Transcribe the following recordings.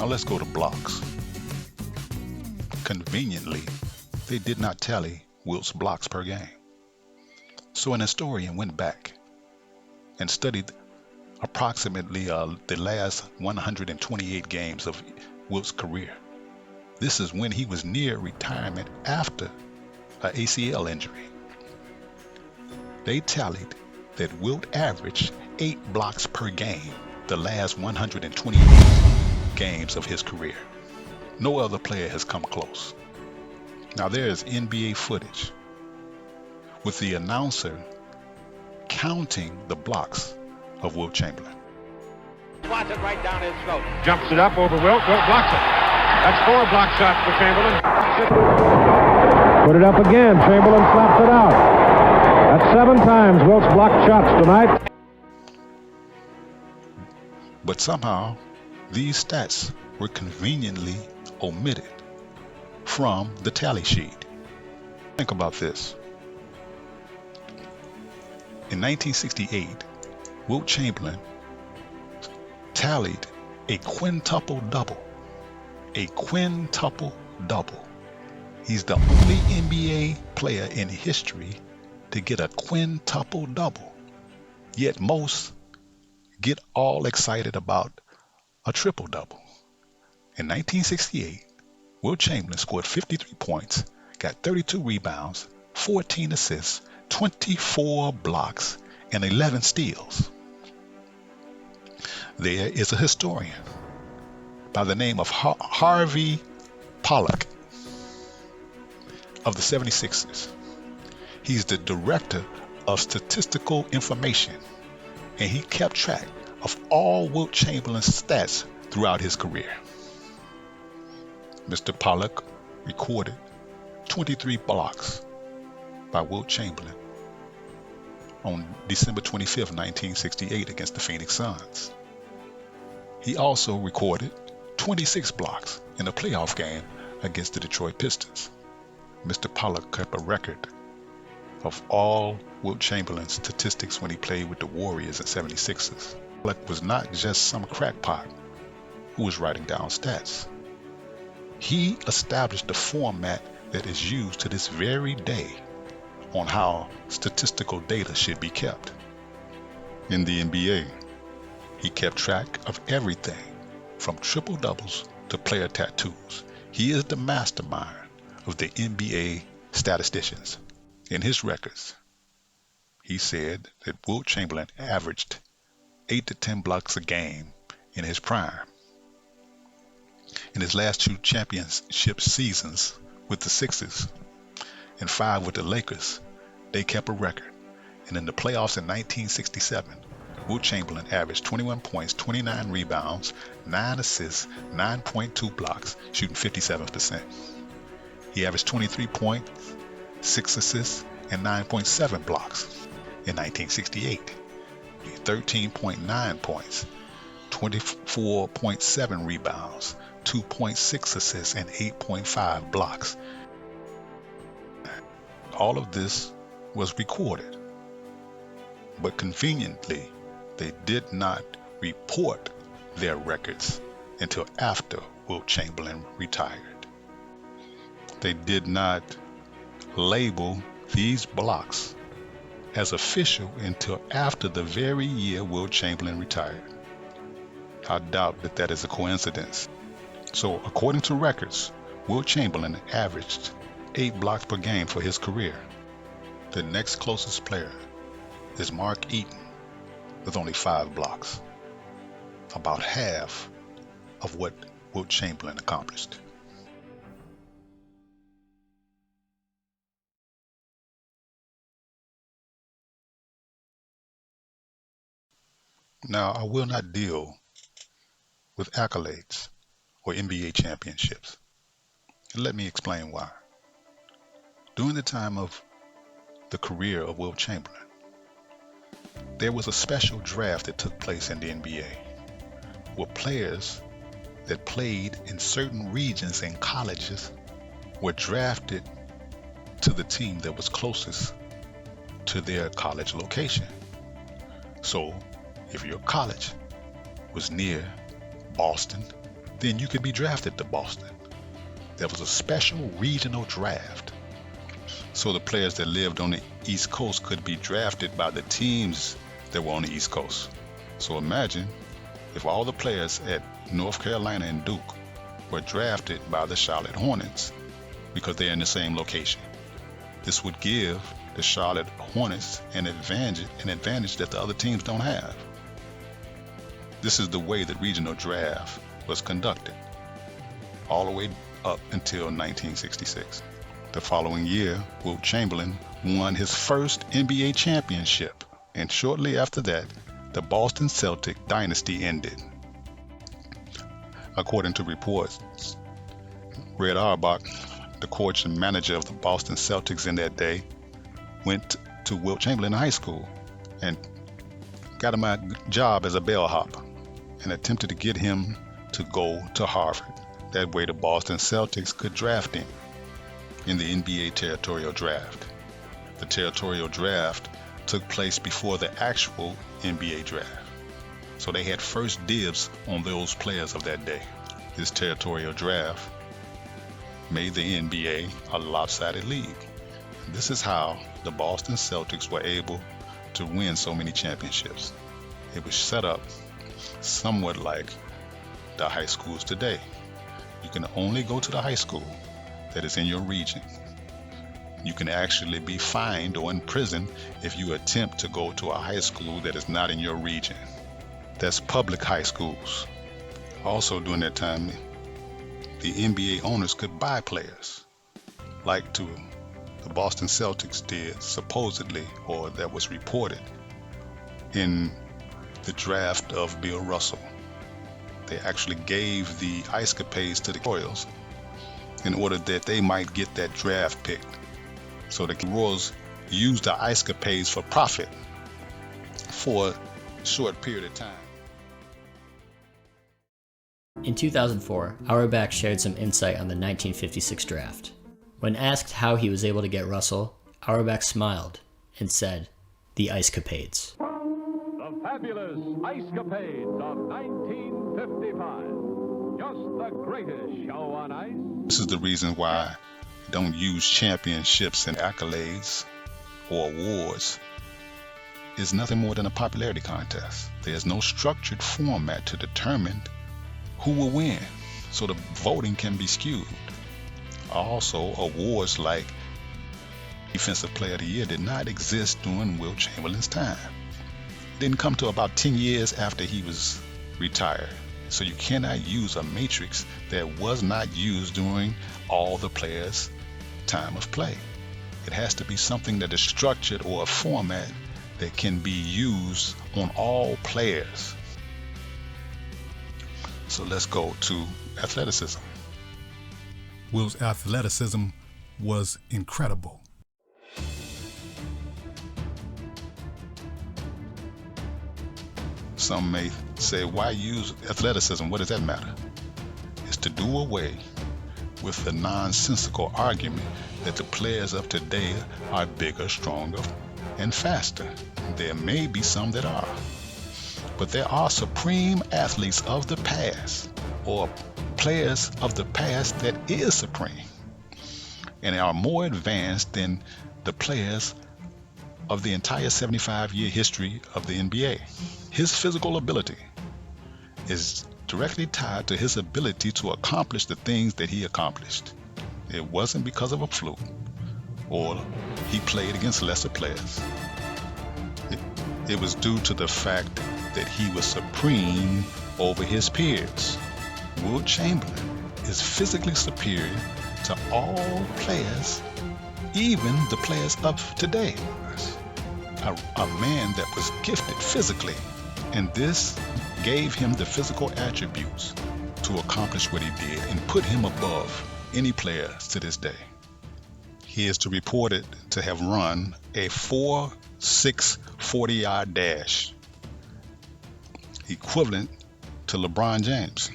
Now let's go to blocks. Conveniently, they did not tally Wilt's blocks per game. So an historian went back and studied approximately the last 128 games of Wilt's career. This is when he was near retirement after an ACL injury. They tallied that Wilt averaged 8 blocks per game the last 128 games of his career. No other player has come close. Now there is NBA footage with the announcer counting the blocks of Wilt Chamberlain. Swats it right down his throat. Jumps it up over Wilt. Wilt blocks it. That's 4 block shots for Chamberlain. Put it up again. Chamberlain slaps it out. That's 7 times Wilt's blocked shots tonight. But somehow, these stats were conveniently omitted from the tally sheet. Think about this. In 1968, Wilt Chamberlain tallied a quintuple double. A quintuple double. He's the only NBA player in history to get a quintuple double. Yet most get all excited about a triple double. In 1968, Wilt Chamberlain scored 53 points, got 32 rebounds, 14 assists, 24 blocks, and 11 steals. There is a historian by the name of Harvey Pollack of the 76ers. He's the director of statistical information, and he kept track of all Wilt Chamberlain's stats throughout his career. Mr. Pollack recorded 23 blocks by Wilt Chamberlain on December 25th, 1968 against the Phoenix Suns. He also recorded 26 blocks in a playoff game against the Detroit Pistons. Mr. Pollack kept a record of all Wilt Chamberlain's statistics when he played with the Warriors and 76ers. Pollack was not just some crackpot who was writing down stats. He established the format that is used to this very day on how statistical data should be kept. In the NBA, he kept track of everything from triple doubles to player tattoos. He is the mastermind of the NBA statisticians. In his records, he said that Wilt Chamberlain averaged 8 to 10 blocks a game in his prime. In his last 2 championship seasons with the Sixers and 5 with the Lakers, they kept a record. And in the playoffs in 1967, Wilt Chamberlain averaged 21 points, 29 rebounds, 9 assists, 9.2 blocks, shooting 57%. He averaged 23 points, 6 assists, and 9.7 blocks. In 1968, 13.9 points, 24.7 rebounds, 2.6 assists, and 8.5 blocks. All of this was recorded, but conveniently, they did not report their records until after Wilt Chamberlain retired. They did not label these blocks as official until after the very year Wilt Chamberlain retired. I doubt that that is a coincidence. So according to records, Wilt Chamberlain averaged 8 blocks per game for his career. The next closest player is Mark Eaton with only 5 blocks, about half of what Wilt Chamberlain accomplished. Now, I will not deal with accolades or NBA championships. And let me explain why. During the time of the career of Wilt Chamberlain, there was a special draft that took place in the NBA where players that played in certain regions and colleges were drafted to the team that was closest to their college location. So if your college was near Boston, then you could be drafted to Boston. There was a special regional draft. So the players that lived on the East Coast could be drafted by the teams that were on the East Coast. So imagine if all the players at North Carolina and Duke were drafted by the Charlotte Hornets because they're in the same location. This would give the Charlotte Hornets an advantage that the other teams don't have. This is the way that regional draft was conducted, all the way up until 1966. The following year, Wilt Chamberlain won his first NBA championship, and shortly after that, the Boston Celtic dynasty ended. According to reports, Red Auerbach, the coach and manager of the Boston Celtics in that day, went to Wilt Chamberlain High School and got him a job as a bellhop and attempted to get him to go to Harvard. That way the Boston Celtics could draft him in the NBA territorial draft. The territorial draft took place before the actual NBA draft. So they had first dibs on those players of that day. This territorial draft made the NBA a lopsided league. This is how the Boston Celtics were able to win so many championships. It was set up somewhat like the high schools today. You can only go to the high school that is in your region. You can actually be fined or imprisoned if you attempt to go to a high school that is not in your region. That's public high schools. Also during that time, the NBA owners could buy players, like the Boston Celtics did, supposedly, or that was reported in the draft of Bill Russell. They actually gave the ice capades to the Royals in order that they might get that draft pick. So the Royals used the ice capades for profit for a short period of time. In 2004, Auerbach shared some insight on the 1956 draft. When asked how he was able to get Russell, Auerbach smiled and said, "The ice capades." The fabulous Ice Capades of 1955. Just the greatest show on ice. This is the reason why I don't use championships and accolades or awards. It's nothing more than a popularity contest. There's no structured format to determine who will win, so the voting can be skewed. Also, awards like Defensive Player of the Year did not exist during Wilt Chamberlain's time. It didn't come to about 10 years after he was retired. So you cannot use a matrix that was not used during all the players' time of play. It has to be something that is structured, or a format that can be used on all players. So let's go to athleticism. Wilt's athleticism was incredible. Some may say, why use athleticism? What does that matter? It's to do away with the nonsensical argument that the players of today are bigger, stronger, and faster. There may be some that are, but there are supreme athletes of the past, or players of the past that is supreme, and are more advanced than the players of the entire 75-year history of the NBA. His physical ability is directly tied to his ability to accomplish the things that he accomplished. It wasn't because of a fluke, or he played against lesser players. It was due to the fact that he was supreme over his peers. Wilt Chamberlain is physically superior to all players, even the players of today. A man that was gifted physically, and this gave him the physical attributes to accomplish what he did and put him above any players to this day. He is reported to have run a 4.6 40-yard dash, equivalent to LeBron James.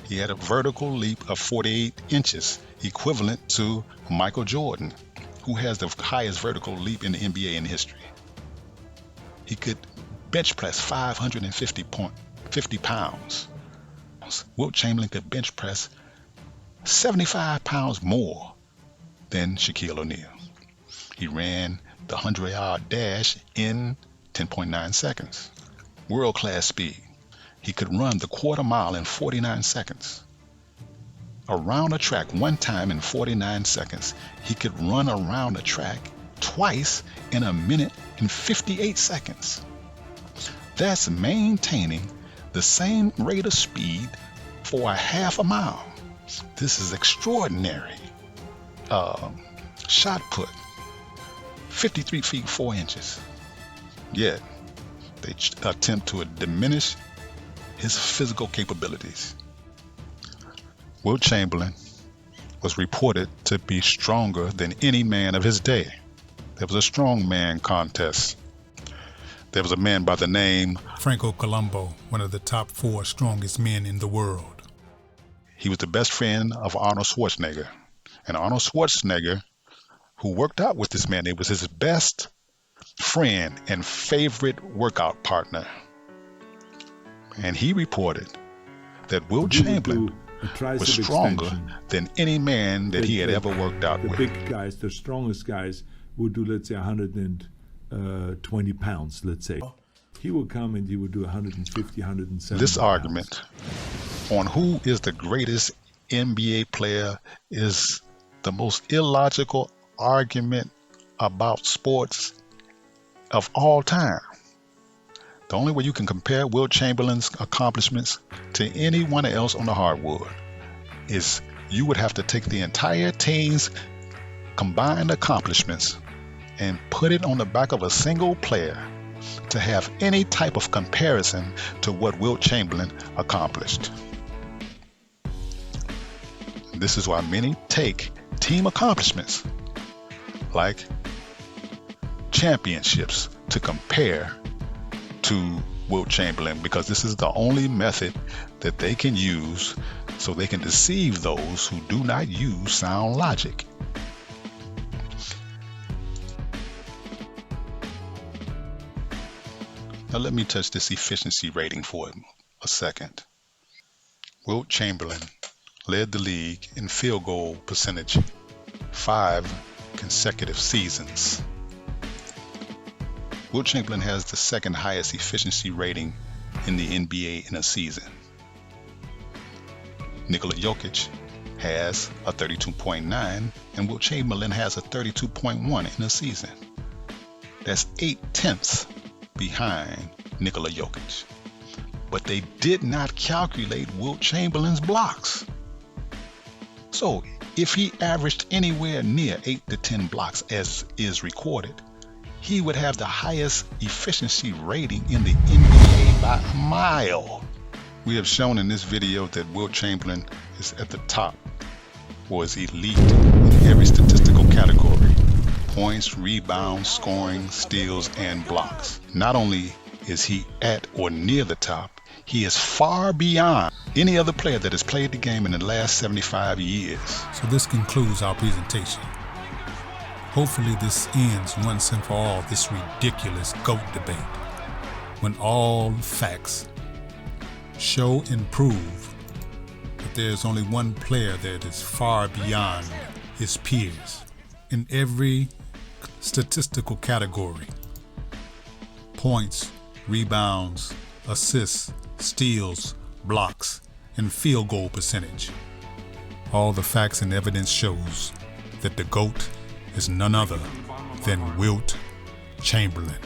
He had a vertical leap of 48 inches, equivalent to Michael Jordan, who has the highest vertical leap in the NBA in history. He could bench press 550 pounds. Wilt Chamberlain could bench press 75 pounds more than Shaquille O'Neal. He ran the 100-yard dash in 10.9 seconds. World-class speed. He could run the quarter mile in 49 seconds. Around a track one time in 49 seconds. He could run around a track twice in a minute and 58 seconds. That's maintaining the same rate of speed for a half a mile. This is extraordinary. Shot put, 53 feet 4 inches. Yet, they attempt to diminish his physical capabilities. Wilt Chamberlain was reported to be stronger than any man of his day. There was a strongman contest. There was a man by the name Franco Colombo, one of the top 4 strongest men in the world. He was the best friend of Arnold Schwarzenegger. And Arnold Schwarzenegger, who worked out with this man, it was his best friend and favorite workout partner. And he reported that Wilt Chamberlain was stronger than any man that he had ever worked out with. The big guys, the strongest guys, would do, let's say, 120 pounds, let's say. He would come and he would do 150, 170 This pounds. argument on who is the greatest NBA player is the most illogical argument about sports of all time. The only way you can compare Wilt Chamberlain's accomplishments to anyone else on the hardwood is you would have to take the entire team's combined accomplishments and put it on the back of a single player to have any type of comparison to what Wilt Chamberlain accomplished. This is why many take team accomplishments like championships to compare to Wilt Chamberlain, because this is the only method that they can use so they can deceive those who do not use sound logic. Now let me touch this efficiency rating for a second. Wilt Chamberlain led the league in field goal percentage 5 consecutive seasons. Wilt Chamberlain has the second highest efficiency rating in the NBA in a season. Nikola Jokic has a 32.9 and Wilt Chamberlain has a 32.1 in a season. That's 8/10 behind Nikola Jokic. But they did not calculate Wilt Chamberlain's blocks. So if he averaged anywhere near 8 to 10 blocks as is recorded, he would have the highest efficiency rating in the NBA by a mile. We have shown in this video that Wilt Chamberlain is at the top, or is elite in every statistical category: points, rebounds, scoring, steals, and blocks. Not only is he at or near the top, he is far beyond any other player that has played the game in the last 75 years. So this concludes our presentation. Hopefully this ends once and for all this ridiculous GOAT debate, when all facts show and prove that there's only one player that is far beyond his peers in every statistical category: points, rebounds, assists, steals, blocks, and field goal percentage. All the facts and evidence shows that the GOAT is none other than Wilt Chamberlain.